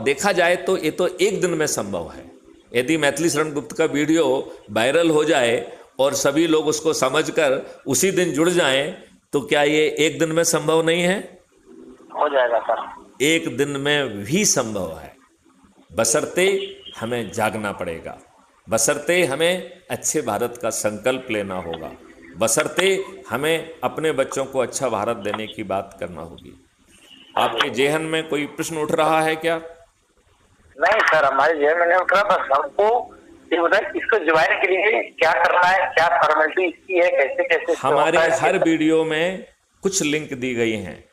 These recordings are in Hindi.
देखा जाए तो ये तो एक दिन में संभव है। यदि मैथिली शरण गुप्त का वीडियो वायरल हो जाए और सभी लोग उसको समझकर उसी दिन जुड़ जाएं, तो क्या ये एक दिन में संभव नहीं है? हो जाएगा सर। एक दिन में भी संभव है, बशर्ते हमें जागना पड़ेगा, बशर्ते हमें अच्छे भारत का संकल्प लेना होगा, बशर्ते हमें अपने बच्चों को अच्छा भारत देने की बात करना होगी। आपके जेहन में कोई प्रश्न उठ रहा है क्या? नहीं सर, हमारे जेहन में नहीं उठ रहा, बस हमको ये बताइए इसको ज्वाइन के लिए क्या करना है, क्या फॉर्मेलिटी इसकी है, कैसे कैसे हमारे हर वीडियो में कुछ लिंक दी गई हैं।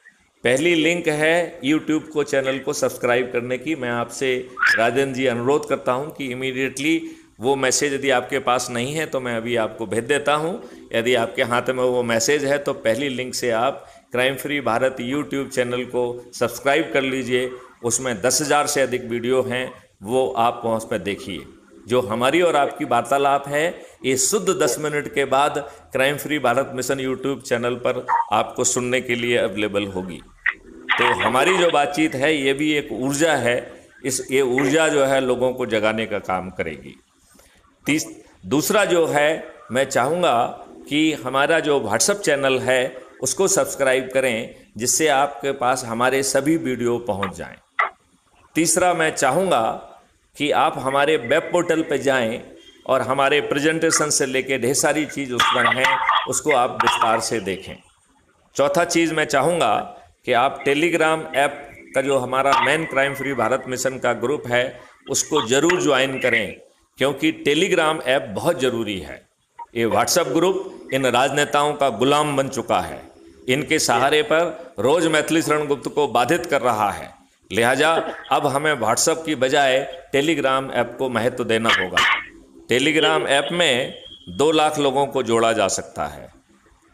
पहली लिंक है यूट्यूब को चैनल को सब्सक्राइब करने की। मैं आपसे राजन जी अनुरोध करता हूं कि इमीडिएटली वो मैसेज यदि आपके पास नहीं है तो मैं अभी आपको भेज देता हूं। यदि आपके हाथ में वो मैसेज है तो पहली लिंक से आप crime free Bharat YouTube channel को सब्सक्राइब कर लीजिए। उसमें 10,000 से अधिक वीडियो हैं, वो आप वहाँ पर देखिए। जो हमारी और आपकी वार्तालाप है ये शुद्ध 10 मिनट के बाद crime free Bharat mission YouTube channel पर आपको सुनने के लिए अवेलेबल होगी। तो हमारी जो बातचीत है ये भी एक ऊर्जा है, ये ऊर्जा जो है लोगों को जगाने का काम करेगी। दूसरा जो है, मैं चाहूँगा कि हमारा जो व्हाट्सएप चैनल है उसको सब्सक्राइब करें, जिससे आपके पास हमारे सभी वीडियो पहुँच जाएं। तीसरा, मैं चाहूँगा कि आप हमारे वेब पोर्टल पर जाएं और हमारे प्रेजेंटेशन से लेके ढेर सारी चीज़ उसमें हैं, उसको आप विस्तार से देखें। चौथा चीज़ मैं चाहूँगा कि आप टेलीग्राम ऐप का जो हमारा main crime free Bharat mission का ग्रुप है उसको ज़रूर ज्वाइन करें, क्योंकि टेलीग्राम ऐप बहुत ज़रूरी है। ये व्हाट्सएप ग्रुप इन राजनेताओं का गुलाम बन चुका है, इनके सहारे पर रोज़ मैथिली शरण गुप्त को बाधित कर रहा है। लिहाजा अब हमें व्हाट्सएप की बजाय टेलीग्राम ऐप को महत्व देना होगा। टेलीग्राम ऐप में 2 लाख लोगों को जोड़ा जा सकता है।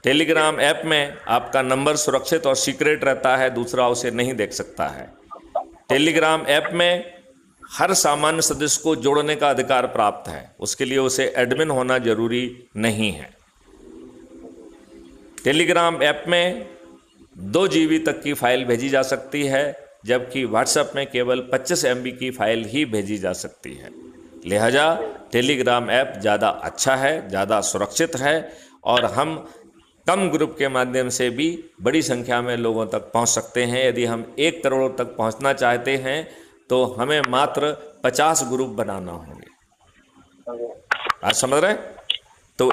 टेलीग्राम ऐप में आपका नंबर सुरक्षित और सीक्रेट रहता है, दूसरा उसे नहीं देख सकता है। टेलीग्राम ऐप में हर सामान्य सदस्य को जोड़ने का अधिकार प्राप्त है, उसके लिए उसे एडमिन होना जरूरी नहीं है। टेलीग्राम ऐप में 2 GB तक की फाइल भेजी जा सकती है, जबकि व्हाट्सएप में केवल 25 MB की फाइल ही भेजी जा सकती है। लिहाजा टेलीग्राम ऐप ज़्यादा अच्छा है, ज़्यादा सुरक्षित है और हम कम ग्रुप के माध्यम से भी बड़ी संख्या में लोगों तक पहुंच सकते हैं। यदि हम 1 करोड़ तक पहुंचना चाहते हैं तो हमें मात्र 50 ग्रुप बनाना होंगे। आज समझ रहे हैं? तो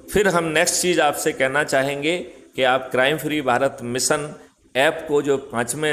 फिर हम नेक्स्ट चीज़ आपसे कहना चाहेंगे कि आप crime free Bharat mission app को जो 5वें